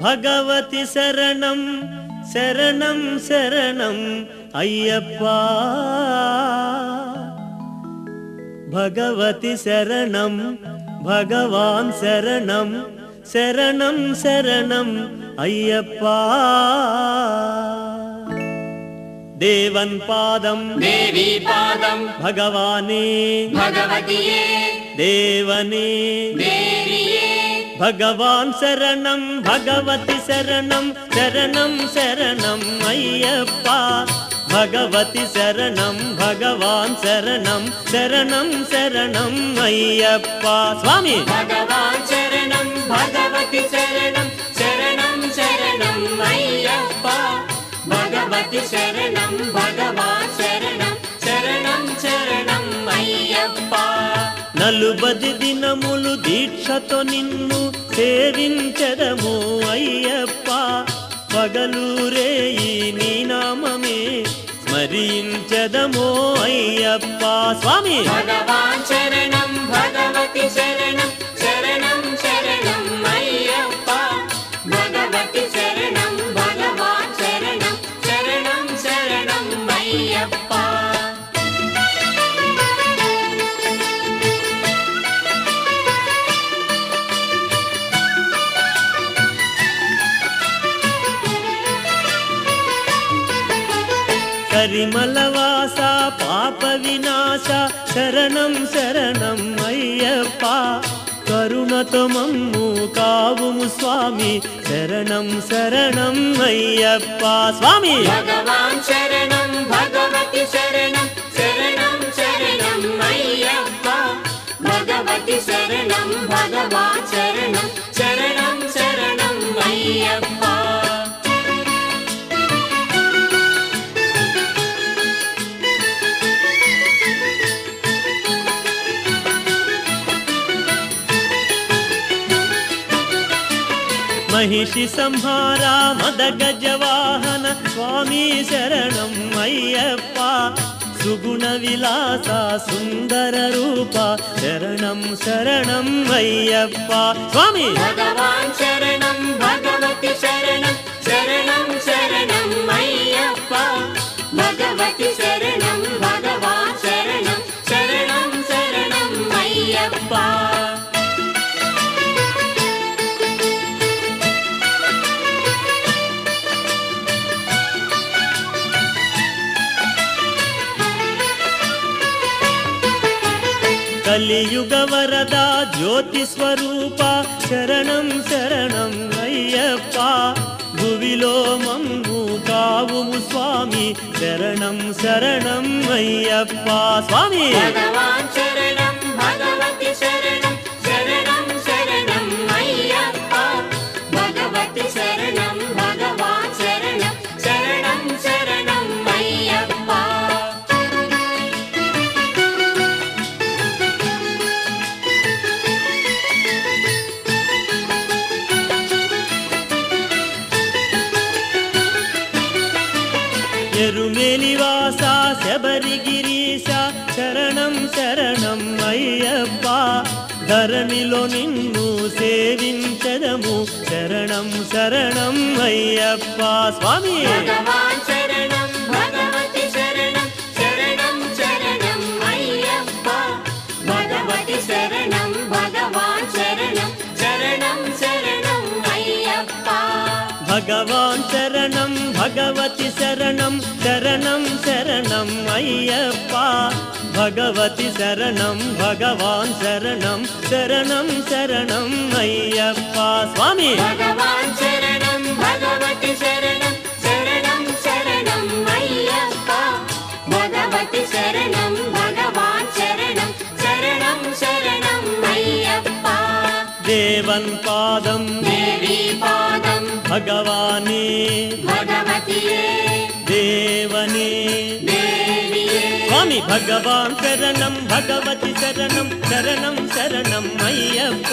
भगवति शरणं शरणं शरणं अय्यप्पा भगवति शरणं भगवान् शरणं शरणं शरणं अय्यप्पा देवन् पादं देवी पादं भगवाने भगवतिये देवने देविये भगवान् शरणं भगवति शरणं शरणं शरणं अय्यप्पा भगवति शरणं भगवान् शरणं शरणं शरणं अय्यप्पा स्वामी भगवान् शरणं भगवति शरणं शरणं शरणं अय्यप्पा भगवति शरणं भगवान् शरणं शरणं शरणं अय्यप्पा నలుబది దినములు దీక్షతో నిన్ను సేవించెదము అయ్యప్ప పగలూరేయి నీ నామమే స్మరించెదము అయ్యప్ప స్వామి భగవాన్ శరణం భగవతి శరణం శరణం శరణం అయ్యప్ప భగవతి శరణం భగవాన్ శరణం శరణం శరణం అయ్యప్ప కరిమలవాస పాప వినాశ శరణం శరణం అయ్యప్ప కరుణతో మమ్ము కావుము స్వామి శరణం శరణం అయ్యప్ప స్వామి భగవాన్ శరణం భగవతి శరణం శరణం శరణం అయ్యప్ప భగవతి శరణం భగవాన్ శరణం శరణం శరణం అయ్యప్ప महिषि संहार मद गजवाहन स्वामी शरणं अय्यप्पा सुगुण विलास सुंदर रूप शरणं शरणं अय्यप्पा स्वामी भगवान शरणं भगवती शरणं शरणं शरणं अय्यप्पा भगवती शरणं भगवान शरणं शरणं शरणं अय्यप्पा कलियुग वरदा ज्योति स्वरूप शरणं शरणं अय्यप्पा भुविलो मम्मु कावुमु स्वामी शरणं शरणं अय्यप्पा स्वामी भगवान शरणं भगवती शरणं शरणं शरणं अय्यप्पा भगवती शरणं भगवान शरणं शरणं शरणं अय्यप्पा ఎరుమేలివాస శబరిగిరీశ శరణం శరణం అయ్యప్ప ధరణిలో నిన్ను సేవించదము శరణం శరణం అయ్యప్ప స్వామి భగవాన్ శరణం భగవతి శరణం శరణం శరణం అయ్యప్ప భగవతి శరణం భగవాన్ శరణం శరణం శరణం అయ్యప్ప భగవాన్ శరణం భగవతి శరణం శరణం శరణం అయ్యప్ప భగవతి శరణం భగవాన్ శరణం శరణం శరణం అయ్యప్ప స్వామి భగవాన్ శరణం భగవతి శరణం శరణం శరణం అయ్యప్ప భగవతి శరణం భగవాన్ శరణం శరణం శరణం అయ్యప్ప దేవన్ పాదం దేవి పాదం భగవానే భగవతియే దేవనే దేవియే స్వామి భగవాన్ శరణం భగవతి శరణం శరణం శరణం అయ్యప్ప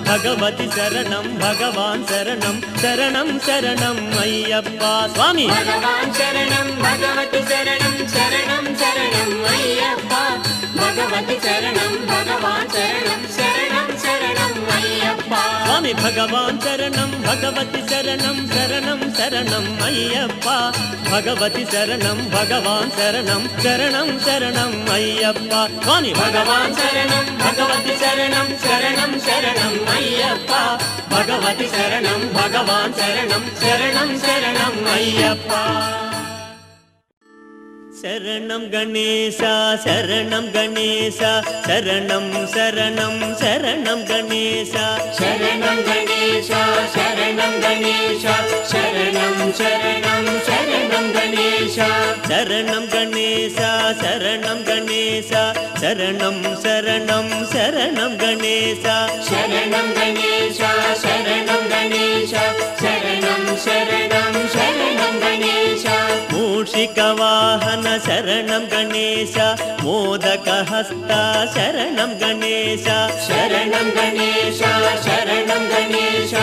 భగవతి శరణం భగవాన్ శరణం శరణం శరణం అయ్యప్ప స్వామి భగవాన్ శరణం భగవతి శరణం శరణం శరణం అయ్యప్ప భగవతి శరణం భగవాన్ శరణం శరణం శరణం అయ్యప్ప స్వామి భగవాన్ శరణం భగవతి శరణం శరణం శరణం అయ్యప్ప భగవతి శరణం భగవాన్ శరణం శరణం శరణం అయ్యప్ప స్వామి భగవాన్ శరణం భగవతి శరణం శరణం శరణం అయ్యప్ప భగవతి శరణం భగవాన్ శరణం శరణం శరణం అయ్యప్ప శరణం గణేశ శరణం గణేశ శరణం శరణం శరణం గణేశ శరణం గణేశ శరణం గణేశ శరణం శరణం శరణం గణేశ శరణం గణేశ శరణం గణేశ శరణం శరణం శరణం గణేశ శరణం గణేశ శరణం గణేశ శరణం శరణం శరణం గణేశ మూషిక వాహన శరణం గణేశ మోదక హస్త శరణం గణేశ శరణం గణేశ శరణం గణేశ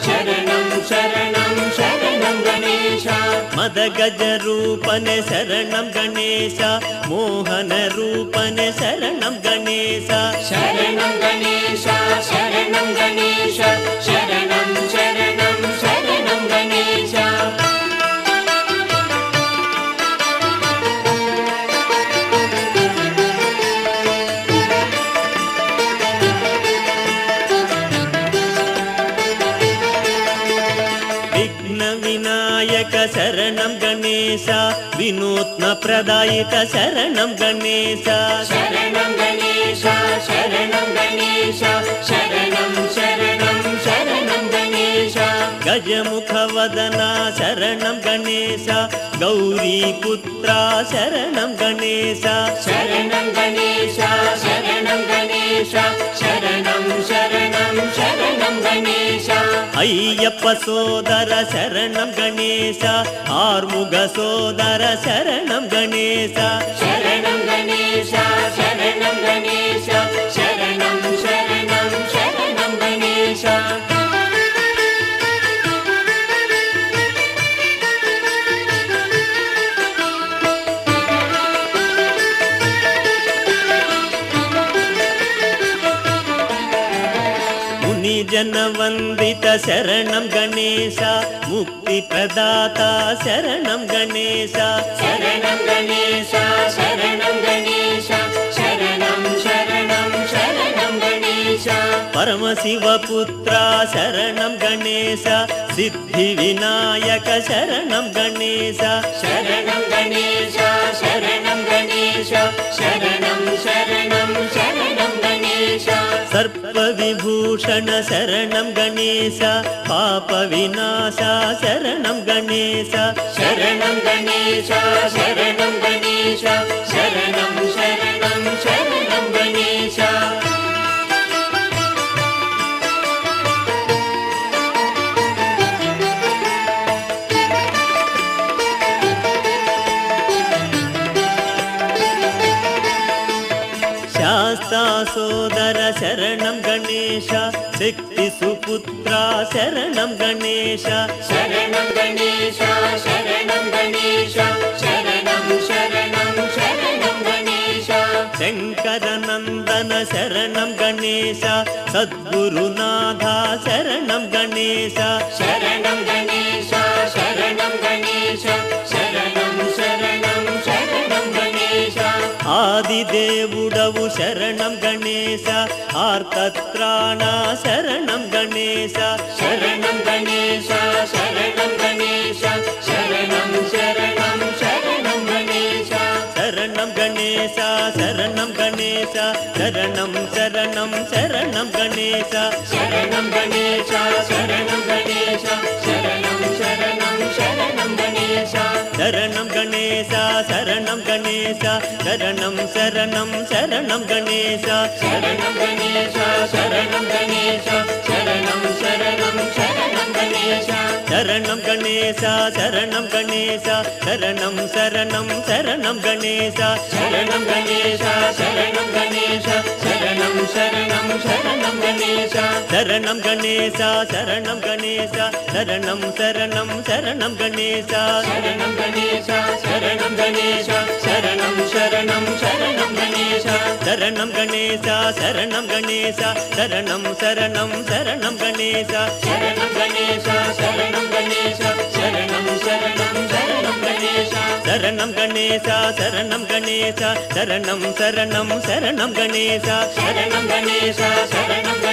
శరణం శరణం శరణం గణేశ మద గజ రూపన శరణం గణేశ మోహన రూపన శరణం గణేశ శరణం గణేశ శరణం గణేశ శరణం శరణం శరణం గణేశ విఘ్న వినాయక శరణం గణేశ गणेश विनूत्न प्रदायित शरणं गणेश शरणं गणेश शरणं गणेश शरणं शरणं शरणं गणेश गजमुखवदना शरणं गणेश गौरीपुत्रा शरणं गणेश शरणं गणेश शरणं गणेश शरणं शरणं शरणं गणेश अय्यप्प सोदर शरणं गणेश आर्मुग सोदर शरणं गणेश शरणं गणेश शरणं गणेश शरणं शरणं शरणं गणेश मुनिजनवन्दित शरणं गणेश मुक्तिप्रदाता शरणं गणेश शरणं गणेश शरणं गणेश शरणं शरणं शरणं गणेश परमशिवपुत्रा शरणं गणेश सिद्धिविनायक शरणं गणेश शरणं गणेश शरणं गणेश शरणं शरणं शरणं गणेश सर्पविभूषण शरणं गणेश पापविनाशा शरणं गणेश शरणं गणेश शरणं गणेश शरणं शरणं शरणं गणेश शास्ता सोदर शरणं गणेश शक्तिसुपुत्रा शरणं गणेश शरणं गणेश शरणं गणेश शरणं शरणं शरणं गणेश शङ्करनन्दन शरणं गणेश सद्गुरुनाथा शरणं गणेश शरणं गणेश शरणं गणेश शरणं शरणं शरणं गणेश आदिदेवुडवु शरणं गणेश आर्तत्राणा शरणं गणेश शरणं गणेश शरणं गणेश शरणं शरणं शरणं गणेश शरणं गणेश शरणं गणेश शरणं शरणं शरणं गणेश शरणं गणेश शरणं गणेश शरणं शरणं शरणं गणेश शरणं गणेश शरणं गणेश शरणं शरणं शरणं गणेश शरणं गणेश शरणं गणेश शरणं शरणं शरणं गणेश शरणं गणेश शरणं गणेश शरणं शरणं शरणं गणेश शरणं गणेश शरणं गणेश शरणं शरणं शरणं गणेश शरणं गणेश शरणं गणेश शरणं शरणं शरणं गणेश शरणं गणेश शरणं गणेश शरणं शरणं शरणं गणेश शरणं गणेश शरणं गणेश शरणं शरणं शरणं गणेश शरणं गणेश शरणं गणेश शरणं शरणं शरणं गणेश शरणं गणेश शरणं गणेश शरणं शरणं शरणं गणेश शरणं गणेश शरणं